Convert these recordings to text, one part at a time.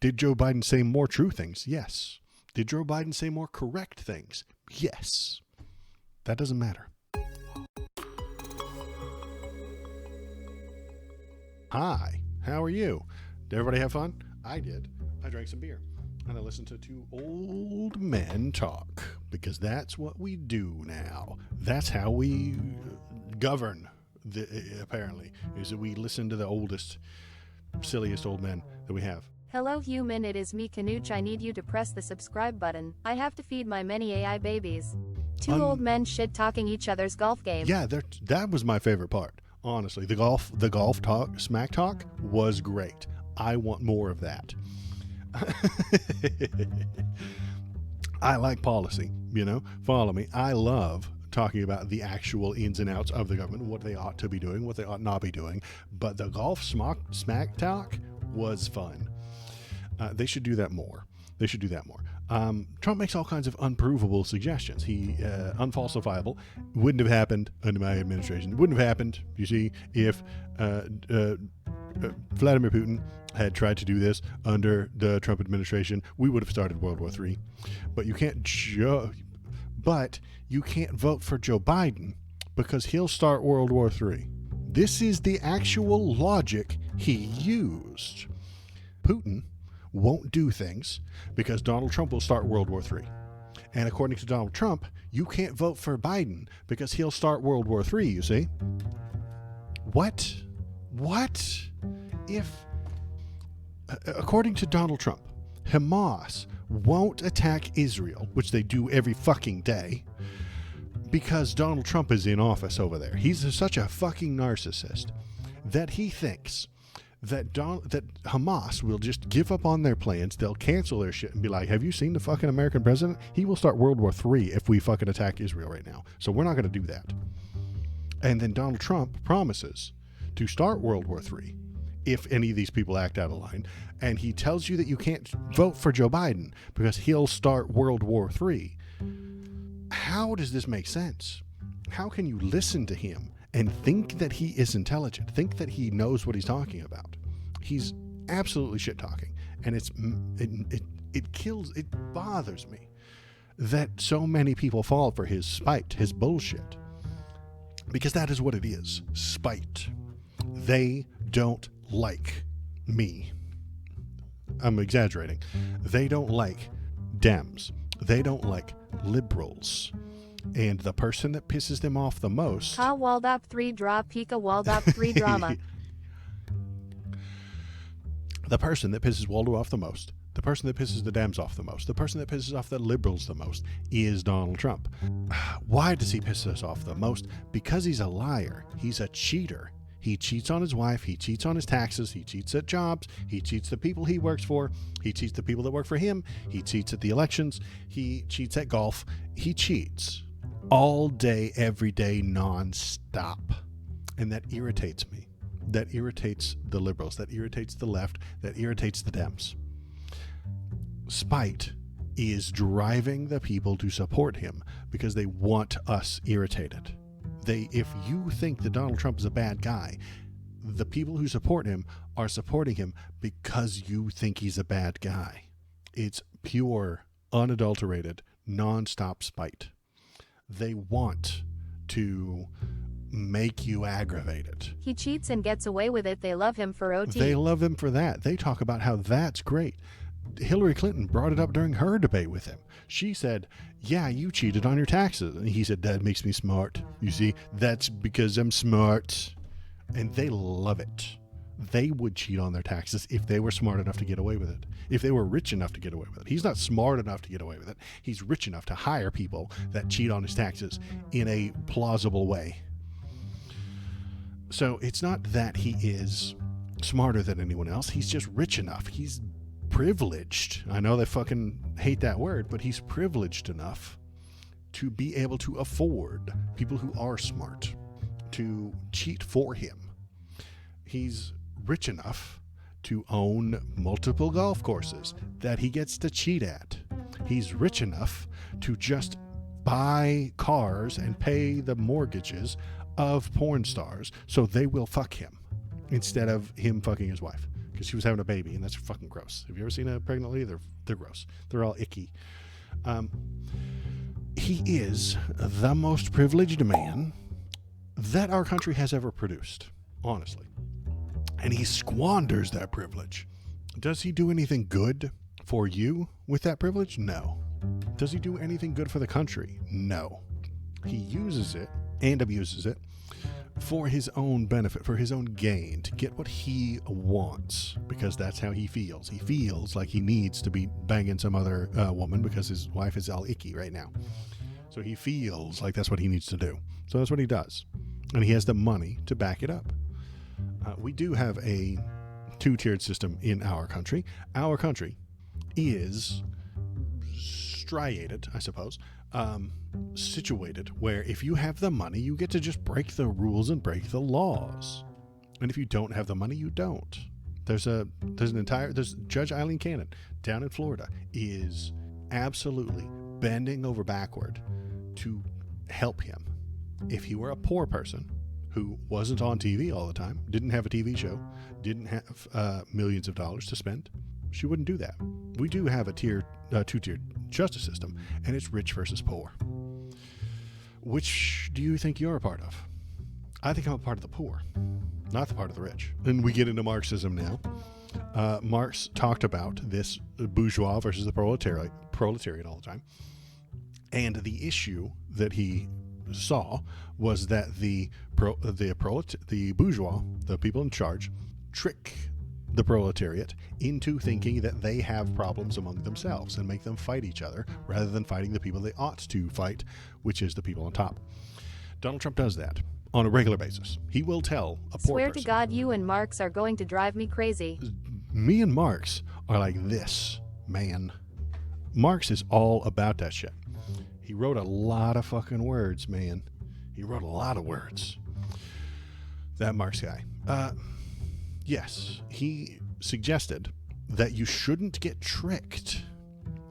Did Joe Biden say more true things? Yes. Did Joe Biden say more correct things? Yes. That doesn't matter. Hi, how are you? Did everybody have fun? I did. I drank some beer. And I listened to two old men talk, because that's what we do now. That's how we govern, apparently, is that we listen to the oldest, silliest old men that we have. Hello human, it is me Canuch. I need you to press the subscribe button. I have to feed my many AI babies. Two old men shit talking each other's golf game. Yeah, that was my favorite part. Honestly, the golf talk, smack talk was great. I want more of that. I like policy, follow me. I love talking about the actual ins and outs of the government, what they ought to be doing, what they ought not be doing. But the golf smack talk was fun. They should do that more. Trump makes all kinds of unprovable suggestions. He unfalsifiable. Wouldn't have happened under my administration. Wouldn't have happened, you see, if Vladimir Putin had tried to do this under the Trump administration. We would have started World War III. But you can't vote for Joe Biden because he'll start World War III. This is the actual logic he used. Putin won't do things because Donald Trump will start World War III. And according to Donald Trump, you can't vote for Biden because he'll start World War III, you see? What? If, according to Donald Trump, Hamas won't attack Israel, which they do every fucking day, because Donald Trump is in office over there. He's such a fucking narcissist that he thinks that Hamas will just give up on their plans. They'll cancel their shit and be like, have you seen the fucking American president? He will start World War III if we fucking attack Israel right now. So we're not going to do that. And then Donald Trump promises to start World War III if any of these people act out of line. And he tells you that you can't vote for Joe Biden because he'll start World War III. How does this make sense? How can you listen to him and think that he is intelligent, think that he knows what he's talking about? He's absolutely shit talking. And it bothers me that so many people fall for his spite, his bullshit. Because that is what it is, spite. They don't like me. I'm exaggerating. They don't like Dems. They don't like liberals. And the person that pisses them off the most... Ha Waldop 3 draw Pika Waldop 3 drama. The person that pisses Waldo off the most, the person that pisses the Dems off the most, the person that pisses off the liberals the most is Donald Trump. Why does he piss us off the most? Because he's a liar. He's a cheater. He cheats on his wife. He cheats on his taxes. He cheats at jobs. He cheats the people he works for. He cheats the people that work for him. He cheats at the elections. He cheats at golf. He cheats all day, every day, non-stop. And that irritates me. That irritates the liberals. That irritates the left. That irritates the Dems. Spite is driving the people to support him because they want us irritated. If you think that Donald Trump is a bad guy, the people who support him are supporting him because you think he's a bad guy. It's pure, unadulterated, non-stop spite. They want to make you aggravated. He cheats and gets away with it. They love him for OT. They love him for that. They talk about how that's great. Hillary Clinton brought it up during her debate with him. She said, yeah, you cheated on your taxes. And he said, that makes me smart. You see, that's because I'm smart. And they love it. They would cheat on their taxes if they were smart enough to get away with it. If they were rich enough to get away with it. He's not smart enough to get away with it. He's rich enough to hire people that cheat on his taxes in a plausible way. So it's not that he is smarter than anyone else. He's just rich enough. He's privileged. I know they fucking hate that word, but he's privileged enough to be able to afford people who are smart to cheat for him. He's rich enough to own multiple golf courses that he gets to cheat at. He's rich enough to just buy cars and pay the mortgages of porn stars so they will fuck him instead of him fucking his wife. because she was having a baby, and that's fucking gross. Have you ever seen a pregnant lady? They're gross. They're all icky. He is the most privileged man that our country has ever produced, honestly. And he squanders that privilege. Does he do anything good for you with that privilege? No. Does he do anything good for the country? No. He uses it and abuses it for his own benefit, for his own gain, to get what he wants, because that's how he feels. He feels like he needs to be banging some other woman because his wife is all icky right now. So he feels like that's what he needs to do. So that's what he does. And he has the money to back it up. We do have a two-tiered system in our country. Our country is striated, I suppose, situated where if you have the money, you get to just break the rules and break the laws. And if you don't have the money, you don't. There's Judge Eileen Cannon down in Florida is absolutely bending over backward to help him. If he were a poor person who wasn't on TV all the time, didn't have a TV show, didn't have millions of dollars to spend, she wouldn't do that. We do have a two-tiered justice system, and it's rich versus poor. Which do you think you're a part of? I think I'm a part of the poor, not the part of the rich. And we get into Marxism now. Marx talked about this bourgeois versus the proletariat all the time. And the issue that he saw was that the bourgeois, the people in charge, trick the proletariat into thinking that they have problems among themselves and make them fight each other rather than fighting the people they ought to fight, which is the people on top. Donald Trump does that on a regular basis. He will tell a poor Swear person, to God, you and Marx are going to drive me crazy. Me and Marx are like this, man. Marx is all about that shit. He wrote a lot of fucking words, man. He wrote a lot of words. That Marx guy. Yes, he suggested that you shouldn't get tricked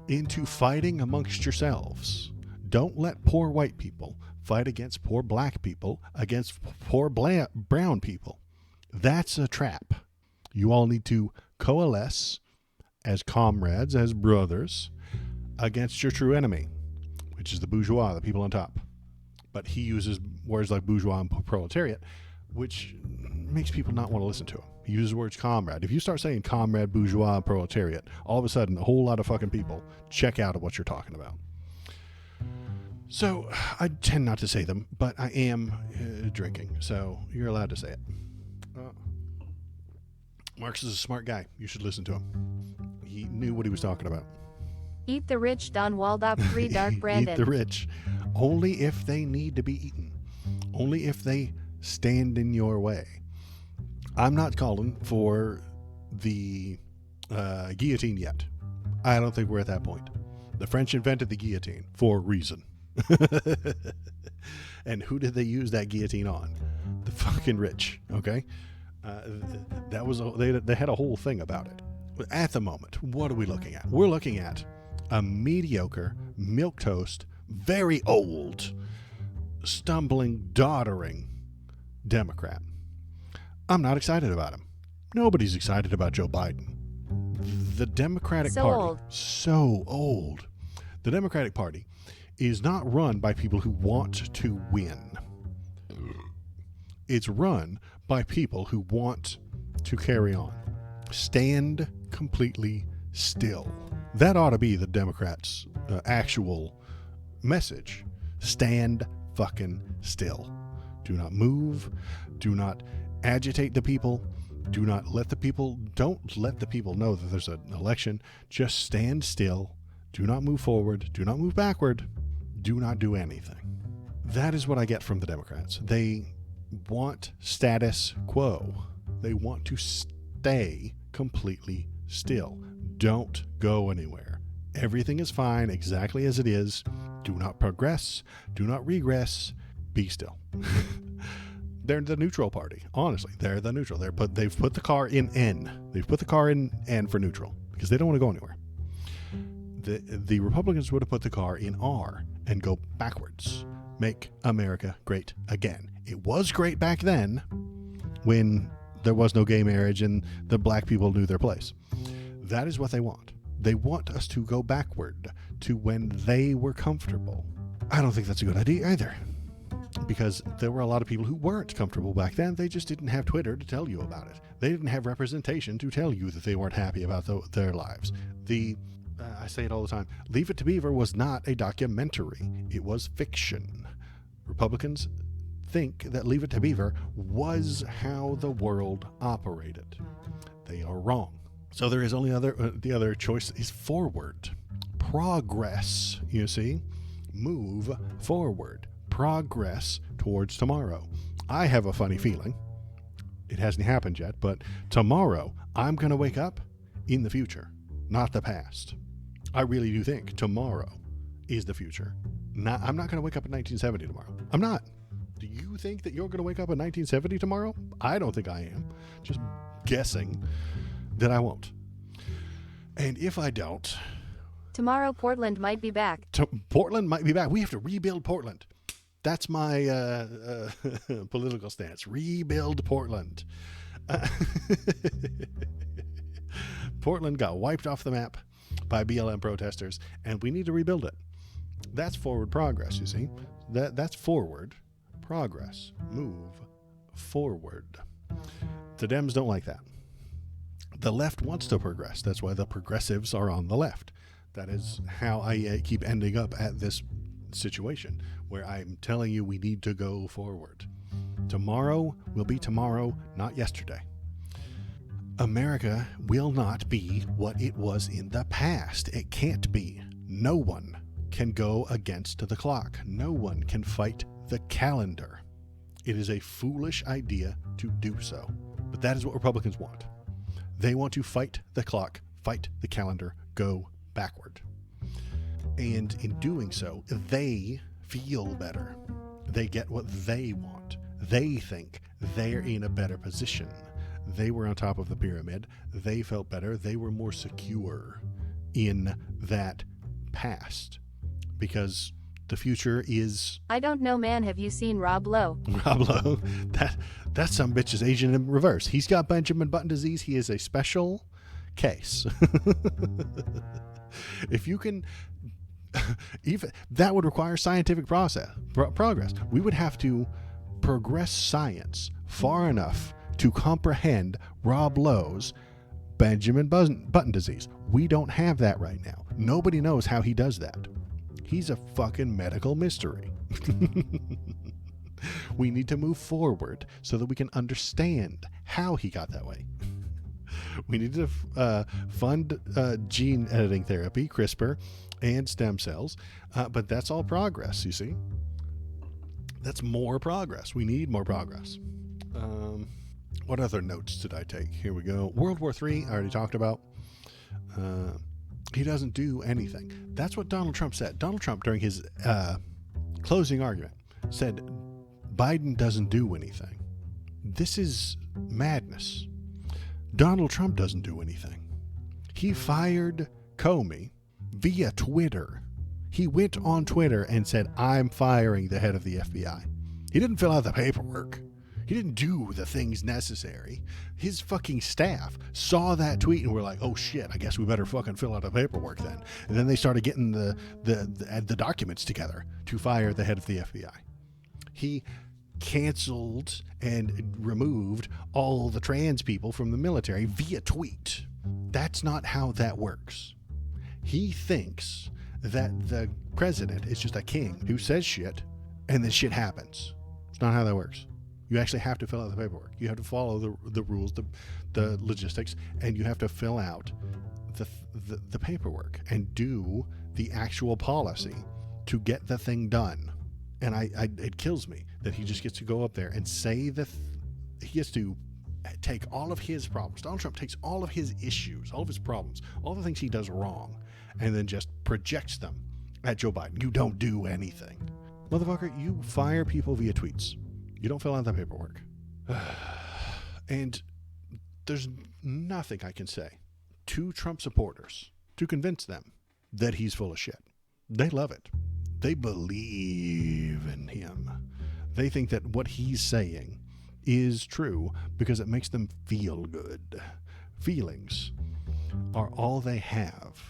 into fighting amongst yourselves. Don't let poor white people fight against poor black people, against poor brown people. That's a trap. You all need to coalesce as comrades, as brothers, against your true enemy, which is the bourgeois, the people on top. But he uses words like bourgeois and proletariat, which makes people not want to listen to him. He uses words comrade. If you start saying comrade, bourgeois, and proletariat, all of a sudden a whole lot of fucking people check out of what you're talking about. So I tend not to say them, but I am drinking, so you're allowed to say it. Marx is a smart guy. You should listen to him. He knew what he was talking about. Eat the rich, Don Waldop 3 Dark Brandon. Eat the rich. Only if they need to be eaten. Only if they stand in your way. I'm not calling for the guillotine yet. I don't think we're at that point. The French invented the guillotine for a reason. And who did they use that guillotine on? The fucking rich, okay? They had a whole thing about it. At the moment, what are we looking at? We're looking at a mediocre, milquetoast, very old, stumbling, doddering Democrat. I'm not excited about him. Nobody's excited about Joe Biden. The Democratic Party, so old. The Democratic Party is not run by people who want to win. It's run by people who want to carry on. Stand completely still. That ought to be the Democrats' actual message. Stand fucking still. Do not move. Do not agitate the people. Don't let the people know that there's an election. Just stand still. Do not move forward. Do not move backward. Do not do anything. That is what I get from the Democrats. They want status quo. They want to stay completely still. Don't go anywhere. Everything is fine exactly as it is. Do not progress. Do not regress. Be still. They're the neutral party. Honestly, they're the neutral. They've put the car in N. They've put the car in N for neutral because they don't want to go anywhere. The Republicans would have put the car in R and go backwards. Make America great again. It was great back then when there was no gay marriage and the black people knew their place. That is what they want. They want us to go backward to when they were comfortable. I don't think that's a good idea either, because there were a lot of people who weren't comfortable back then. They just didn't have Twitter to tell you about it. They didn't have representation to tell you that they weren't happy about their lives. I say it all the time, Leave It to Beaver was not a documentary. It was fiction. Republicans think that Leave It to Beaver was how the world operated. They are wrong. So there is only the other choice is forward. Progress, you see. Move forward. Progress towards tomorrow. I have a funny feeling, it hasn't happened yet, but tomorrow I'm going to wake up in the future, not the past. I really do think tomorrow is the future. I'm not going to wake up in 1970 tomorrow. I'm not. Do you think that you're going to wake up in 1970 tomorrow? I don't think I am. Just guessing that I won't. And if I don't... Tomorrow Portland might be back. Portland might be back. We have to rebuild Portland. That's my political stance. Rebuild Portland. Portland got wiped off the map by BLM protesters, and we need to rebuild it. That's forward progress, you see. That's forward progress. Move forward. The Dems don't like that. The left wants to progress. That's why the progressives are on the left. That is how I keep ending up at this situation where I'm telling you we need to go forward. Tomorrow will be tomorrow, not yesterday. America will not be what it was in the past. It can't be. No one can go against the clock. No one can fight the calendar. It is a foolish idea to do so. But that is what Republicans want. They want to fight the clock, fight the calendar, go backward. And in doing so, they feel better. They get what they want. They think they're in a better position. They were on top of the pyramid. They felt better. They were more secure in that past because the future is... I don't know, man. Have you seen Rob Lowe? Rob Lowe? That some bitch is Asian in reverse. He's got Benjamin Button disease. He is a special case. If you can... even that would require scientific progress. We would have to progress science far enough to comprehend Rob Lowe's Benjamin Button disease. We don't have that right now. Nobody knows how he does that. He's a fucking medical mystery. We need to move forward so that we can understand how he got that way. We need to fund gene editing therapy, CRISPR, and stem cells. But that's all progress, you see. That's more progress. We need more progress. What other notes did I take? Here we go. World War III, I already talked about. He doesn't do anything. That's what Donald Trump said. Donald Trump, during his closing argument, said Biden doesn't do anything. This is madness. Donald Trump doesn't do anything. He fired Comey via Twitter. He went on Twitter and said, I'm firing the head of the FBI. He didn't fill out the paperwork. He didn't do the things necessary. His fucking staff saw that tweet and were like, oh shit, I guess we better fucking fill out the paperwork then. And then they started getting the documents together to fire the head of the FBI. He canceled and removed all the trans people from the military via tweet. That's not how that works. He thinks that the president is just a king who says shit and then shit happens. It's not how that works. You actually have to fill out the paperwork. You have to follow the rules, the logistics, and you have to fill out the paperwork and do the actual policy to get the thing done. And it kills me that he just gets to go up there and say he gets to take all of his problems. Donald Trump takes all of his issues, all of his problems, all the things he does wrong, and then just projects them at Joe Biden. You don't do anything. Motherfucker, you fire people via tweets. You don't fill out the paperwork. And there's nothing I can say to Trump supporters to convince them that he's full of shit. They love it. They believe in him. They think that what he's saying is true because it makes them feel good. Feelings are all they have.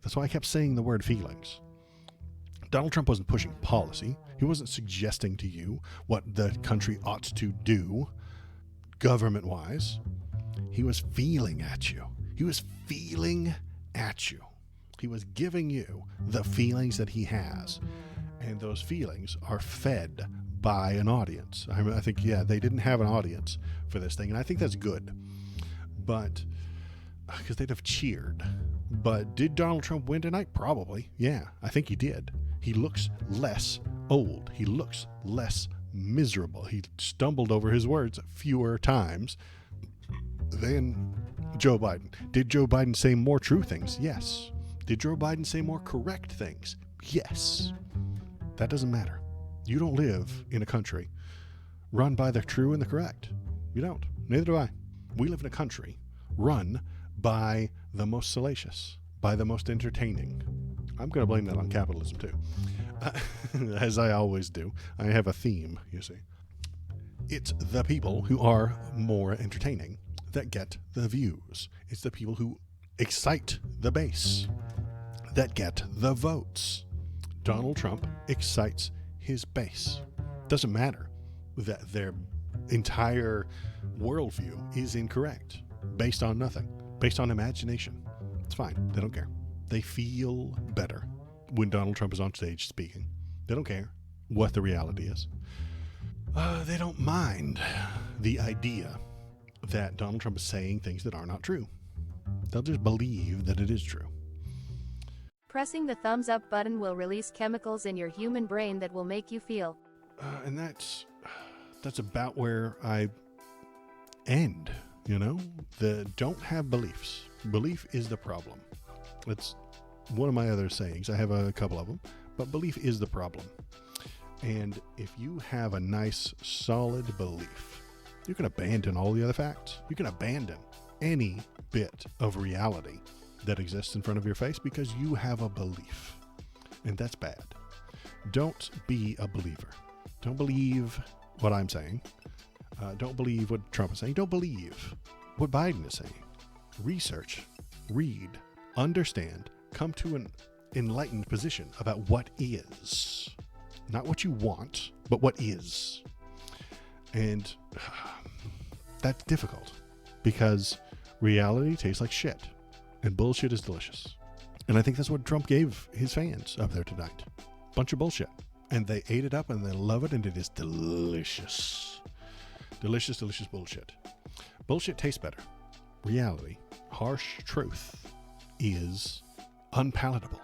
That's why I kept saying the word feelings. Donald Trump wasn't pushing policy. He wasn't suggesting to you what the country ought to do government-wise. He was feeling at you. He was feeling at you. He was giving you the feelings that he has. And those feelings are fed by an audience. I think, they didn't have an audience for this thing, and I think that's good. But, because they'd have cheered. But did Donald Trump win tonight? Probably. Yeah, I think he did. He looks less old. He looks less miserable. He stumbled over his words fewer times than Joe Biden. Did Joe Biden say more true things? Yes. Did Joe Biden say more correct things? Yes. That doesn't matter. You don't live in a country run by the true and the correct. You don't. Neither do I. We live in a country run by the most salacious, by the most entertaining. I'm going to blame that on capitalism too, as I always do. I have a theme, you see. It's the people who are more entertaining that get the views. It's the people who excite the base that get the votes. Donald Trump excites his base. Doesn't matter that their entire worldview is incorrect, based on nothing, based on imagination. It's fine. They don't care. They feel better when Donald Trump is on stage speaking. They don't care what the reality is. They don't mind the idea that Donald Trump is saying things that are not true. They'll just believe that it is true. Pressing the thumbs up button will release chemicals in your human brain that will make you feel. And that's about where I end, don't have beliefs. Belief is the problem. It's one of my other sayings. I have a couple of them, but belief is the problem. And if you have a nice, solid belief, you can abandon all the other facts. You can abandon any bit of reality that exists in front of your face because you have a belief. And that's bad. Don't be a believer. Don't believe what I'm saying. Don't believe what Trump is saying. Don't believe what Biden is saying. Research, read, understand, come to an enlightened position about what is. Not what you want, but what is. And that's difficult because reality tastes like shit and bullshit is delicious. And I think that's what Trump gave his fans up there tonight. Bunch of bullshit. And they ate it up and they love it and it is delicious. Delicious, delicious bullshit. Bullshit tastes better. Reality, harsh truth, is unpalatable.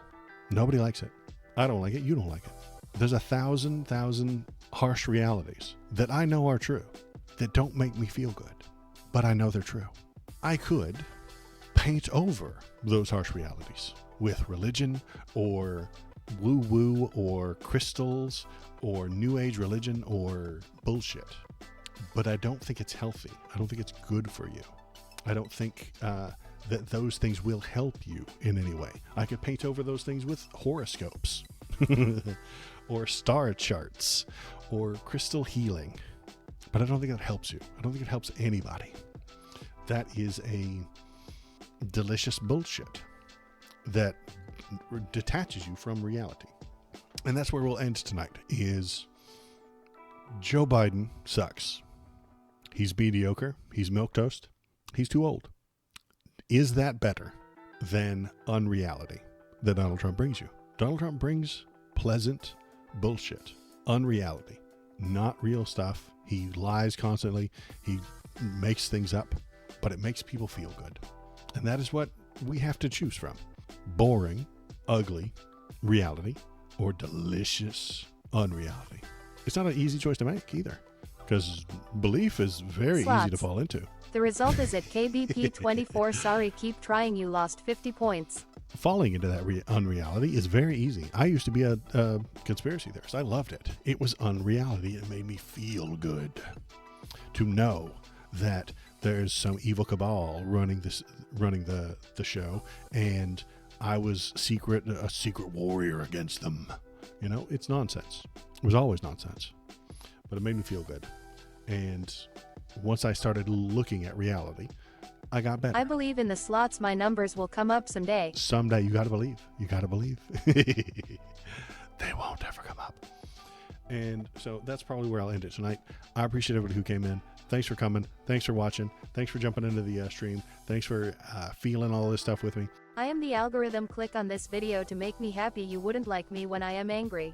Nobody likes it. I don't like it. You don't like it. There's 1,000 harsh realities that I know are true that don't make me feel good, but I know they're true. I could paint over those harsh realities with religion or woo-woo or crystals or new age religion or bullshit, but I don't think it's healthy. I don't think it's good for you. I don't think that those things will help you in any way. I could paint over those things with horoscopes or star charts or crystal healing, but I don't think that helps you. I don't think it helps anybody. That is a delicious bullshit that detaches you from reality. And that's where we'll end tonight, is Joe Biden sucks. He's mediocre. He's milquetoast. He's too old. Is that better than unreality that Donald Trump brings you? Donald Trump brings pleasant bullshit, unreality, not real stuff. He lies constantly. He makes things up, but it makes people feel good. And that is what we have to choose from. Boring, ugly reality or delicious unreality. It's not an easy choice to make either, because belief is very easy to fall into. The result is at KBP 24. Sorry, keep trying. You lost 50 points. Falling into that unreality is very easy. I used to be a conspiracy theorist. I loved it. It was unreality. It made me feel good to know that there's some evil cabal running the show, and I was a secret warrior against them. It's nonsense. It was always nonsense, but it made me feel good. And once I started looking at reality, I got better. I believe in the slots. My numbers will come up someday. Someday, you got to believe. You got to believe. They won't ever come up. And so that's probably where I'll end it tonight. I appreciate everybody who came in. Thanks for coming. Thanks for watching. Thanks for jumping into the stream. Thanks for feeling all this stuff with me. I am the algorithm. Click on this video to make me happy. You wouldn't like me when I am angry.